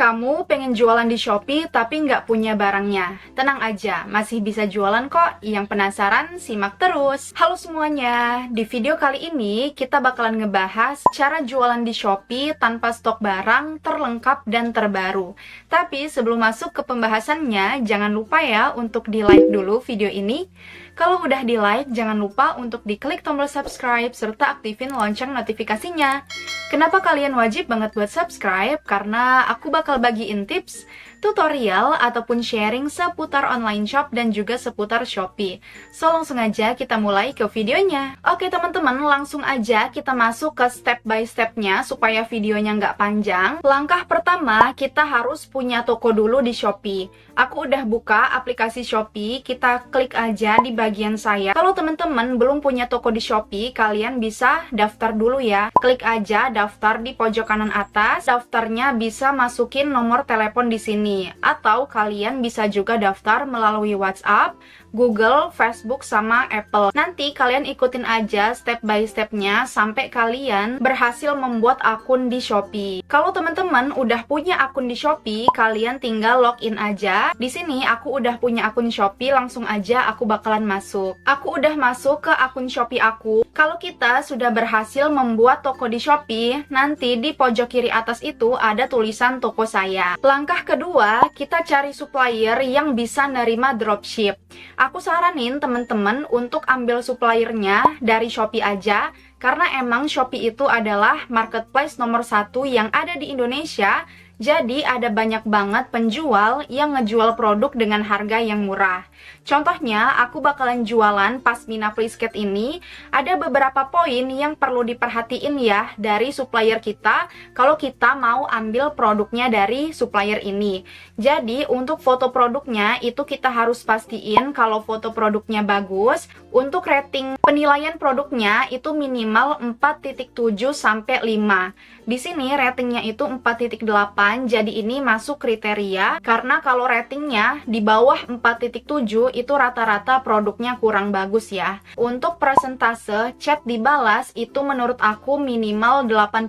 Kamu pengen jualan di Shopee tapi nggak punya barangnya? Tenang aja, masih bisa jualan kok. Yang penasaran, simak terus. Halo semuanya, di video kali ini kita bakalan ngebahas cara jualan di Shopee tanpa stok barang terlengkap dan terbaru. Tapi sebelum masuk ke pembahasannya, jangan lupa ya untuk di-like dulu video ini. Kalau udah di-like, jangan lupa untuk diklik tombol subscribe serta aktifin lonceng notifikasinya. Kenapa kalian wajib banget buat subscribe? Karena aku bakal bagiin tips, tutorial, ataupun sharing seputar online shop dan juga seputar Shopee. So, langsung aja kita mulai ke videonya. Oke teman-teman, langsung aja kita masuk ke step by stepnya supaya videonya nggak panjang. Langkah pertama, kita harus punya toko dulu di Shopee. Aku udah buka aplikasi Shopee, kita klik aja di bagian saya. Kalau teman-teman belum punya toko di Shopee, kalian bisa daftar dulu ya. Klik aja daftar di pojok kanan atas. Daftarnya bisa masukin nomor telepon di sini. Atau kalian bisa juga daftar melalui WhatsApp, Google, Facebook, sama Apple. Nanti kalian ikutin aja step by stepnya sampai kalian berhasil membuat akun di Shopee. Kalau teman-teman udah punya akun di Shopee, kalian tinggal login aja. Di sini aku udah punya akun Shopee, langsung aja aku bakalan masuk. Aku udah masuk ke akun Shopee aku. Kalau kita sudah berhasil membuat toko di Shopee, nanti di pojok kiri atas itu ada tulisan toko saya. Langkah kedua, kita cari supplier yang bisa nerima dropship. Aku saranin teman-teman untuk ambil suppliernya dari Shopee aja, karena emang Shopee itu adalah marketplace nomor 1 yang ada di Indonesia. Jadi ada banyak banget penjual yang ngejual produk dengan harga yang murah. Contohnya, aku bakalan jualan pasmina fleececat ini. Ada beberapa poin yang perlu diperhatiin ya dari supplier kita kalau kita mau ambil produknya dari supplier ini. Jadi untuk foto produknya itu kita harus pastiin kalau foto produknya bagus. Untuk rating penilaian produknya itu minimal 4.7 sampai 5. Di sini ratingnya itu 4.8, jadi ini masuk kriteria karena kalau ratingnya di bawah 4.7 itu rata-rata produknya kurang bagus ya. Untuk persentase chat dibalas itu menurut aku minimal 80%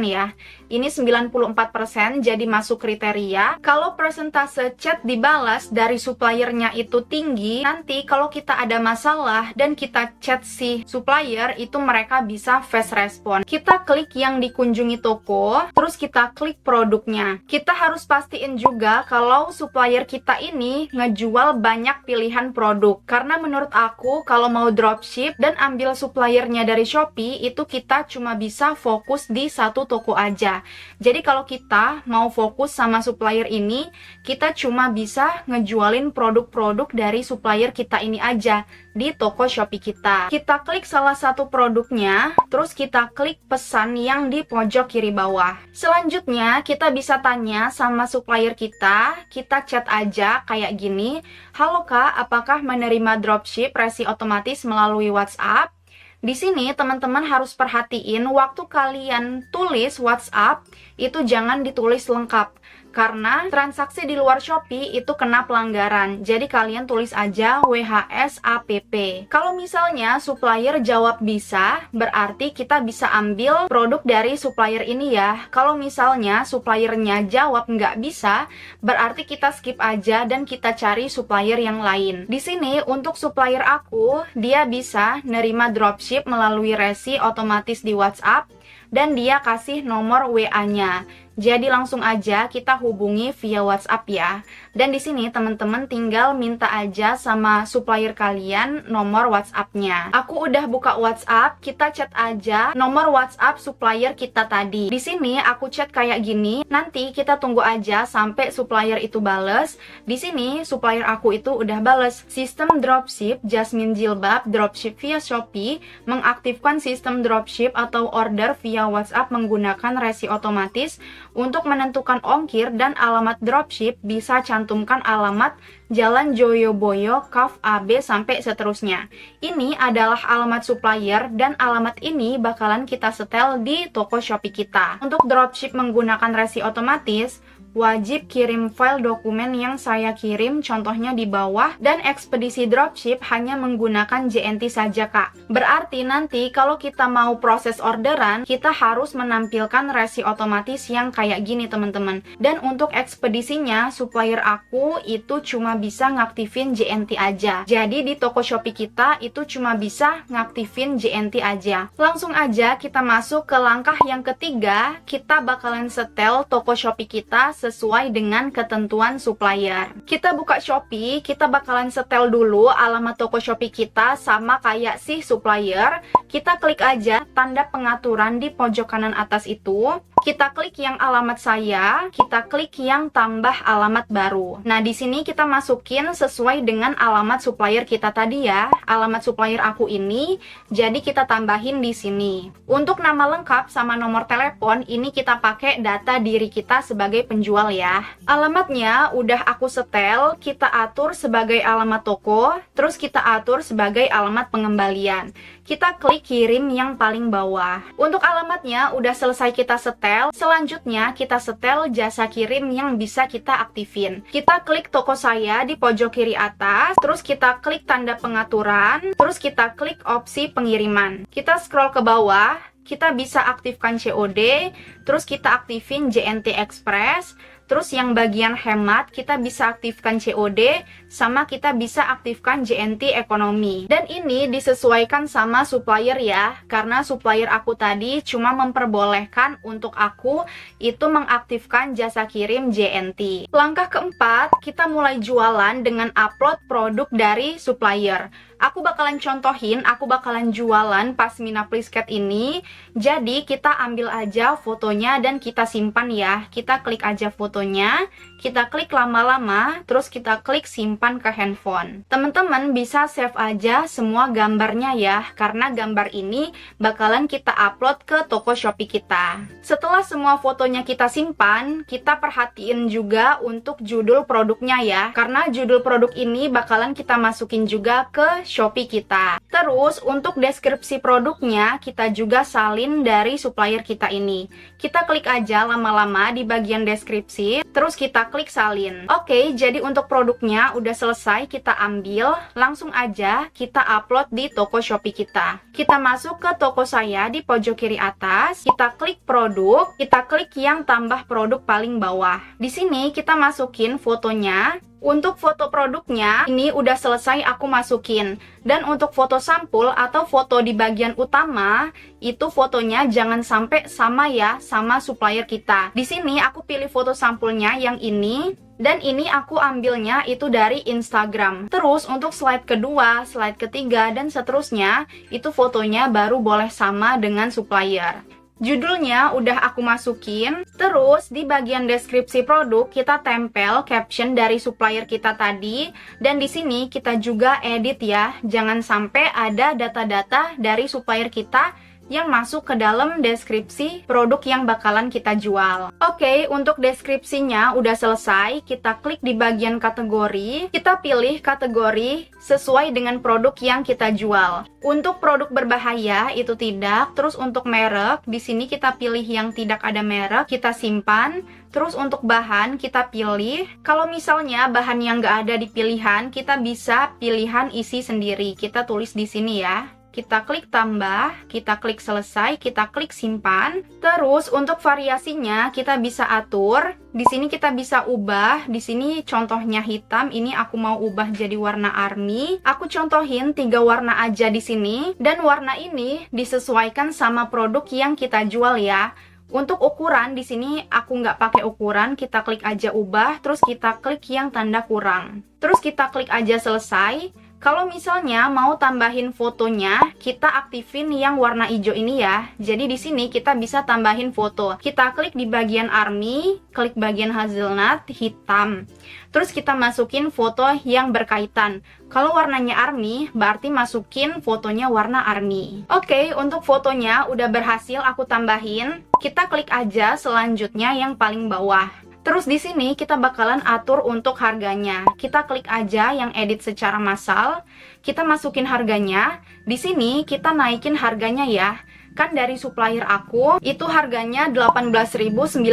ya. Ini 94% jadi masuk kriteria. Kalau persentase chat dibalas dari suppliernya itu tinggi, nanti kalau kita ada masalah dan kita chat si supplier itu mereka bisa fast respon. Kita klik yang dikunjungi toko, terus kita klik produknya. Kita harus pastiin juga kalau supplier kita ini ngejual banyak pilihan produk. Karena menurut aku kalau mau dropship dan ambil suppliernya dari Shopee itu kita cuma bisa fokus di satu toko aja. Jadi kalau kita mau fokus sama supplier ini, kita cuma bisa ngejualin produk-produk dari supplier kita ini aja di toko Shopee kita. Kita klik salah satu produknya, terus kita klik pesan yang di pojok kiri bawah. Selanjutnya, kita bisa tanya sama supplier kita chat aja kayak gini. Halo Kak, apakah menerima dropship resi otomatis melalui WhatsApp? Di sini teman-teman harus perhatiin waktu kalian tulis WhatsApp itu jangan ditulis lengkap. Karena transaksi di luar Shopee itu kena pelanggaran. Jadi kalian tulis aja WHSAPP. Kalau misalnya supplier jawab bisa, berarti kita bisa ambil produk dari supplier ini ya. Kalau misalnya suppliernya jawab nggak bisa, berarti kita skip aja dan kita cari supplier yang lain. Di sini untuk supplier aku, dia bisa nerima dropship melalui resi otomatis di WhatsApp dan dia kasih nomor WA-nya. Jadi langsung aja kita hubungi via WhatsApp ya. Dan di sini teman-teman tinggal minta aja sama supplier kalian nomor WhatsApp-nya. Aku udah buka WhatsApp, kita chat aja nomor WhatsApp supplier kita tadi. Di sini aku chat kayak gini, nanti kita tunggu aja sampai supplier itu bales. Di sini supplier aku itu udah bales. Sistem dropship Jasmine Jilbab dropship via Shopee mengaktifkan sistem dropship atau order via WhatsApp menggunakan resi otomatis. Untuk menentukan ongkir dan alamat dropship, bisa cantumkan alamat Jalan Joyoboyo, Kaf AB, sampai seterusnya. Ini adalah alamat supplier dan alamat ini bakalan kita setel di toko Shopee kita. Untuk dropship menggunakan resi otomatis, wajib kirim file dokumen yang saya kirim, contohnya di bawah, dan ekspedisi dropship hanya menggunakan JNT saja kak. Berarti nanti kalau kita mau proses orderan, kita harus menampilkan resi otomatis yang kayak gini teman-teman. Dan untuk ekspedisinya, supplier aku itu cuma bisa ngaktifin JNT aja. Jadi di toko Shopee kita itu cuma bisa ngaktifin JNT aja. Langsung aja kita masuk ke langkah yang ketiga, kita bakalan setel toko Shopee kita sesuai dengan ketentuan supplier. Kita buka Shopee, kita bakalan setel dulu alamat toko Shopee kita sama kayak si supplier. Kita klik aja tanda pengaturan di pojok kanan atas itu. Kita klik yang alamat saya, kita klik yang tambah alamat baru. Nah, di sini kita masukin sesuai dengan alamat supplier kita tadi ya. Alamat supplier aku ini, jadi kita tambahin di sini. Untuk nama lengkap sama nomor telepon, ini kita pakai data diri kita sebagai penjual ya. Alamatnya udah aku setel, kita atur sebagai alamat toko, terus kita atur sebagai alamat pengembalian. Kita klik kirim yang paling bawah. Untuk alamatnya udah selesai kita setel, selanjutnya kita setel jasa kirim yang bisa kita aktifin. Kita klik toko saya di pojok kiri atas, terus kita klik tanda pengaturan, terus kita klik opsi pengiriman. Kita scroll ke bawah, kita bisa aktifkan COD, terus kita aktifin JNT Express, terus yang bagian hemat kita bisa aktifkan COD, sama kita bisa aktifkan JNT Ekonomi. Dan ini disesuaikan sama supplier ya, karena supplier aku tadi cuma memperbolehkan untuk aku itu mengaktifkan jasa kirim JNT. Langkah keempat, kita mulai jualan dengan upload produk dari supplier. Aku bakalan contohin, aku bakalan jualan Pasmina Please Cat ini. Jadi kita ambil aja fotonya dan kita simpan ya. Kita klik aja fotonya, kita klik lama-lama, terus kita klik simpan ke handphone. Teman-teman bisa save aja semua gambarnya ya, karena gambar ini bakalan kita upload ke toko Shopee kita. Setelah semua fotonya kita simpan, kita perhatiin juga untuk judul produknya ya, karena judul produk ini bakalan kita masukin juga ke Shopee kita. Terus untuk deskripsi produknya kita juga salin dari supplier kita ini. Kita klik aja lama-lama di bagian deskripsi, terus kita klik salin. Oke, jadi untuk produknya udah selesai kita ambil, langsung aja kita upload di toko Shopee kita. Kita masuk ke toko saya di pojok kiri atas, kita klik produk, kita klik yang tambah produk paling bawah. Di sini kita masukin fotonya. Untuk foto produknya, ini udah selesai aku masukin. Dan untuk foto sampul atau foto di bagian utama, itu fotonya jangan sampai sama ya sama supplier kita. Di sini aku pilih foto sampulnya yang ini. Dan ini aku ambilnya itu dari Instagram. Terus untuk slide kedua, slide ketiga, dan seterusnya, itu fotonya baru boleh sama dengan supplier. Judulnya udah aku masukin, terus di bagian deskripsi produk kita tempel caption dari supplier kita tadi, dan di sini kita juga edit ya, jangan sampai ada data-data dari supplier kita yang masuk ke dalam deskripsi produk yang bakalan kita jual. Oke, untuk deskripsinya udah selesai, kita klik di bagian kategori, kita pilih kategori sesuai dengan produk yang kita jual. Untuk produk berbahaya itu tidak, terus untuk merek, di sini kita pilih yang tidak ada merek, kita simpan. Terus untuk bahan kita pilih, kalau misalnya bahan yang nggak ada di pilihan, kita bisa pilihan isi sendiri. Kita tulis di sini ya. Kita klik tambah, kita klik selesai, kita klik simpan. Terus untuk variasinya kita bisa atur. Di sini kita bisa ubah. Di sini contohnya hitam, ini aku mau ubah jadi warna army. Aku contohin 3 warna aja di sini, dan warna ini disesuaikan sama produk yang kita jual ya. Untuk ukuran di sini aku nggak pakai ukuran, kita klik aja ubah, terus kita klik yang tanda kurang. Terus kita klik aja selesai. Kalau misalnya mau tambahin fotonya, kita aktifin yang warna hijau ini ya. Jadi di sini kita bisa tambahin foto. Kita klik di bagian army, klik bagian hazelnut hitam. Terus kita masukin foto yang berkaitan. Kalau warnanya army, berarti masukin fotonya warna army. Oke, untuk fotonya udah berhasil aku tambahin. Kita klik aja selanjutnya yang paling bawah. Terus di sini kita bakalan atur untuk harganya. Kita klik aja yang edit secara massal. Kita masukin harganya. Di sini kita naikin harganya ya. Kan dari supplier aku itu harganya 18.900.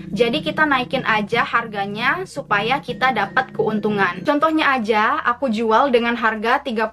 Jadi kita naikin aja harganya supaya kita dapat keuntungan. Contohnya aja aku jual dengan harga 30.000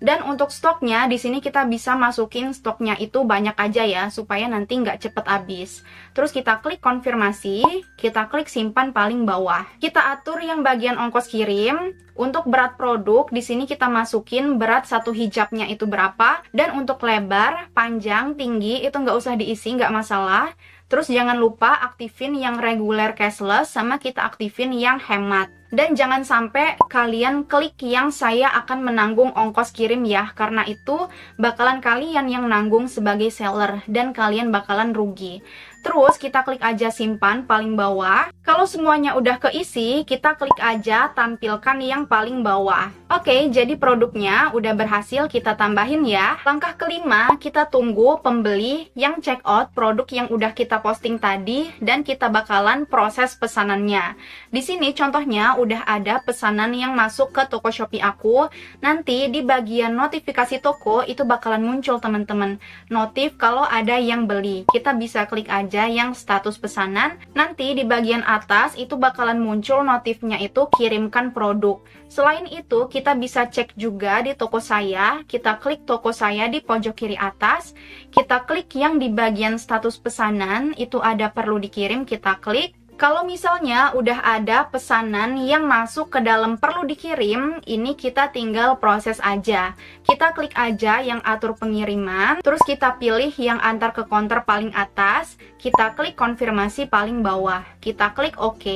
dan untuk stoknya di sini kita bisa masukin stoknya itu banyak aja ya supaya nanti nggak cepet habis. Terus kita klik konfirmasi, kita klik simpan paling bawah. Kita atur yang bagian ongkos kirim. Untuk berat produk, di sini kita masukin berat satu hijabnya itu berapa. Dan untuk lebar, panjang, tinggi, itu nggak usah diisi, nggak masalah. Terus jangan lupa aktifin yang reguler cashless, sama kita aktifin yang hemat. Dan jangan sampai kalian klik yang saya akan menanggung ongkos kirim ya, karena itu bakalan kalian yang nanggung sebagai seller, dan kalian bakalan rugi. Terus kita klik aja simpan paling bawah. Kalau semuanya udah keisi, kita klik aja tampilkan yang paling bawah. Oke, jadi produknya udah berhasil kita tambahin ya. Langkah kelima, kita tunggu pembeli yang check out produk yang udah kita posting tadi dan kita bakalan proses pesanannya. Di sini contohnya udah ada pesanan yang masuk ke toko Shopee aku. Nanti di bagian notifikasi toko itu bakalan muncul teman-teman. Notif kalau ada yang beli. Kita bisa klik aja yang status pesanan. Nanti di bagian atas itu bakalan muncul notifnya itu kirimkan produk. Selain itu kita bisa cek juga di toko saya. Kita klik toko saya di pojok kiri atas. Kita klik yang di bagian status pesanan itu ada perlu dikirim, kita klik. Kalau misalnya udah ada pesanan yang masuk ke dalam perlu dikirim, ini kita tinggal proses aja. Kita klik aja yang atur pengiriman, terus kita pilih yang antar ke counter paling atas, kita klik konfirmasi paling bawah, kita klik OK.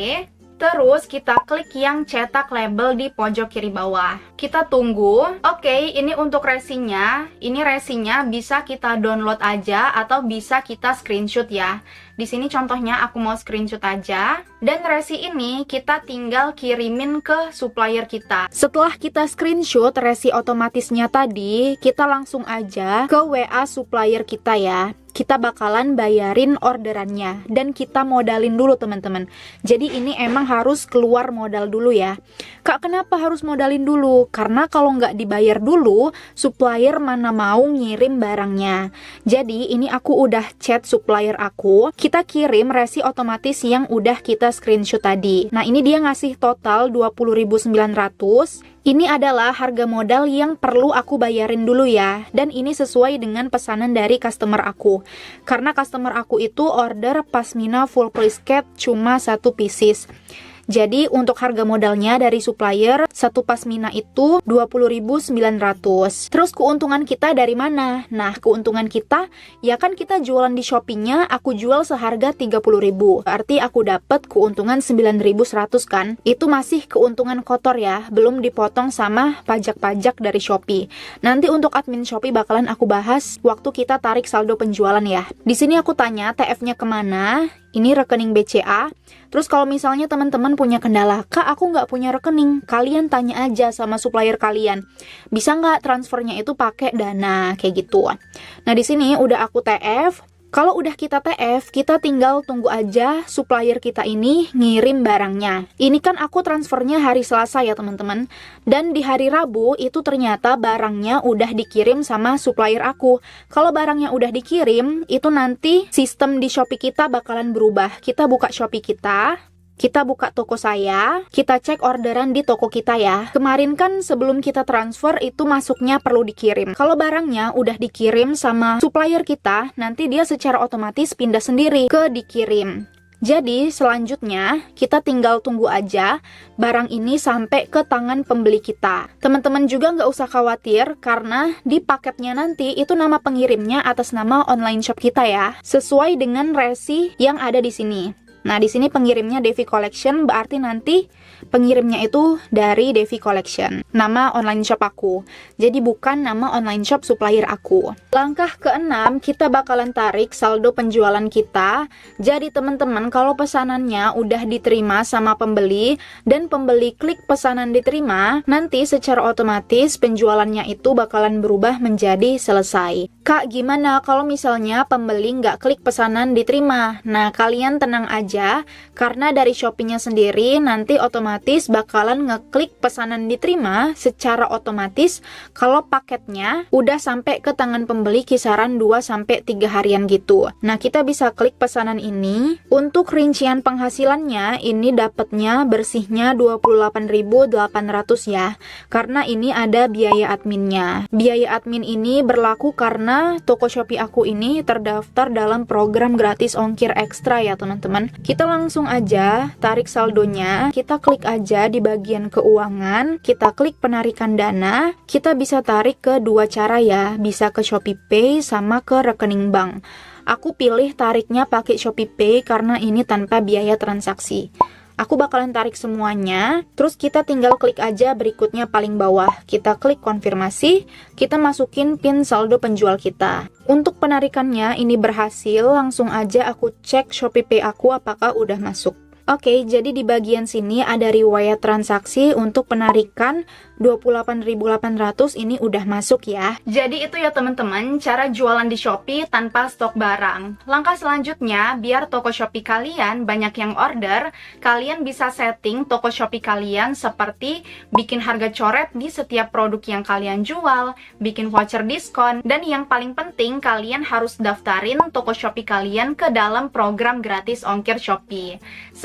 Terus kita klik yang cetak label di pojok kiri bawah. Kita tunggu. Oke, ini untuk resinya. Ini resinya bisa kita download aja atau bisa kita screenshot ya. Di sini contohnya aku mau screenshot aja. Dan resi ini kita tinggal kirimin ke supplier kita. Setelah kita screenshot resi otomatisnya tadi, kita langsung aja ke WA supplier kita ya. Kita bakalan bayarin orderannya dan kita modalin dulu teman-teman. Jadi ini emang harus keluar modal dulu ya. Kak, kenapa harus modalin dulu? Karena kalau nggak dibayar dulu, supplier mana mau ngirim barangnya. Jadi ini aku udah chat supplier aku, kita kirim resi otomatis yang udah kita screenshot tadi. Nah ini dia ngasih total 20.900. Ini adalah harga modal yang perlu aku bayarin dulu ya. Dan ini sesuai dengan pesanan dari customer aku. Karena customer aku itu order pasmina full prisket cuma 1 pieces. Jadi untuk harga modalnya dari supplier satu pasmina itu 20.900. Terus keuntungan kita dari mana? Nah, keuntungan kita ya kan kita jualan di Shopee-nya, aku jual seharga 30.000. Berarti aku dapat keuntungan 9.100 kan? Itu masih keuntungan kotor ya, belum dipotong sama pajak-pajak dari Shopee. Nanti untuk admin Shopee bakalan aku bahas waktu kita tarik saldo penjualan ya. Di sini aku tanya TF-nya kemana? Ini rekening BCA. Terus kalau misalnya teman-teman punya kendala, Kak aku nggak punya rekening, kalian tanya aja sama supplier kalian. Bisa nggak transfernya itu pakai Dana, kayak gitu. Nah di sini udah aku TF. Kalau udah kita TF, kita tinggal tunggu aja supplier kita ini ngirim barangnya. Ini kan aku transfernya hari Selasa ya teman-teman. Dan di hari Rabu itu ternyata barangnya udah dikirim sama supplier aku. Kalau barangnya udah dikirim, itu nanti sistem di Shopee kita bakalan berubah. Kita buka Shopee kita buka toko saya, kita cek orderan di toko kita ya. Kemarin kan sebelum kita transfer itu masuknya perlu dikirim. Kalau barangnya udah dikirim sama supplier kita, nanti dia secara otomatis pindah sendiri ke dikirim. Jadi selanjutnya kita tinggal tunggu aja barang ini sampai ke tangan pembeli kita. Teman-teman juga nggak usah khawatir karena di paketnya nanti itu nama pengirimnya atas nama online shop kita ya, sesuai dengan resi yang ada di sini. Nah, di sini pengirimnya Devi Collection, berarti nanti pengirimnya itu dari Devi Collection, nama online shop aku. Jadi bukan nama online shop supplier aku. Langkah keenam, kita bakalan tarik saldo penjualan kita. Jadi teman-teman, kalau pesanannya udah diterima sama pembeli dan pembeli klik pesanan diterima, nanti secara otomatis penjualannya itu bakalan berubah menjadi selesai. Kak, gimana kalau misalnya pembeli nggak klik pesanan diterima? Nah, kalian tenang aja. aja, karena dari Shopee-nya sendiri nanti otomatis bakalan ngeklik pesanan diterima secara otomatis kalau paketnya udah sampai ke tangan pembeli kisaran 2-3 harian gitu. Nah, kita bisa klik pesanan ini. Untuk rincian penghasilannya, ini dapatnya bersihnya 28.800 ya, karena ini ada biaya adminnya. Biaya admin ini berlaku karena toko Shopee aku ini terdaftar dalam program gratis ongkir ekstra ya teman-teman. Kita langsung aja tarik saldonya, kita klik aja di bagian keuangan, kita klik penarikan dana, kita bisa tarik ke dua cara ya, bisa ke Shopee Pay sama ke rekening bank. Aku pilih tariknya pakai Shopee Pay karena ini tanpa biaya transaksi. Aku bakalan tarik semuanya, terus kita tinggal klik aja berikutnya paling bawah. Kita klik konfirmasi, kita masukin PIN saldo penjual kita. Untuk penarikannya ini berhasil, langsung aja aku cek Shopee Pay aku apakah udah masuk. Oke, jadi di bagian sini ada riwayat transaksi untuk penarikan 28.800 ini udah masuk ya. Jadi itu ya teman-teman, cara jualan di Shopee tanpa stok barang. Langkah selanjutnya, biar toko Shopee kalian banyak yang order, kalian bisa setting toko Shopee kalian seperti bikin harga coret di setiap produk yang kalian jual, bikin voucher diskon, dan yang paling penting kalian harus daftarin toko Shopee kalian ke dalam program gratis ongkir Shopee.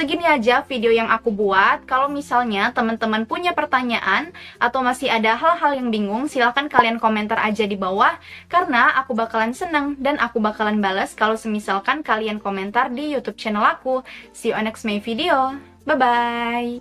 Segini aja video yang aku buat. Kalau misalnya teman-teman punya pertanyaan atau masih ada hal-hal yang bingung, silahkan kalian komentar aja di bawah, karena aku bakalan seneng dan aku bakalan balas kalau semisalkan kalian komentar di YouTube channel aku. See you on next May video. Bye-bye!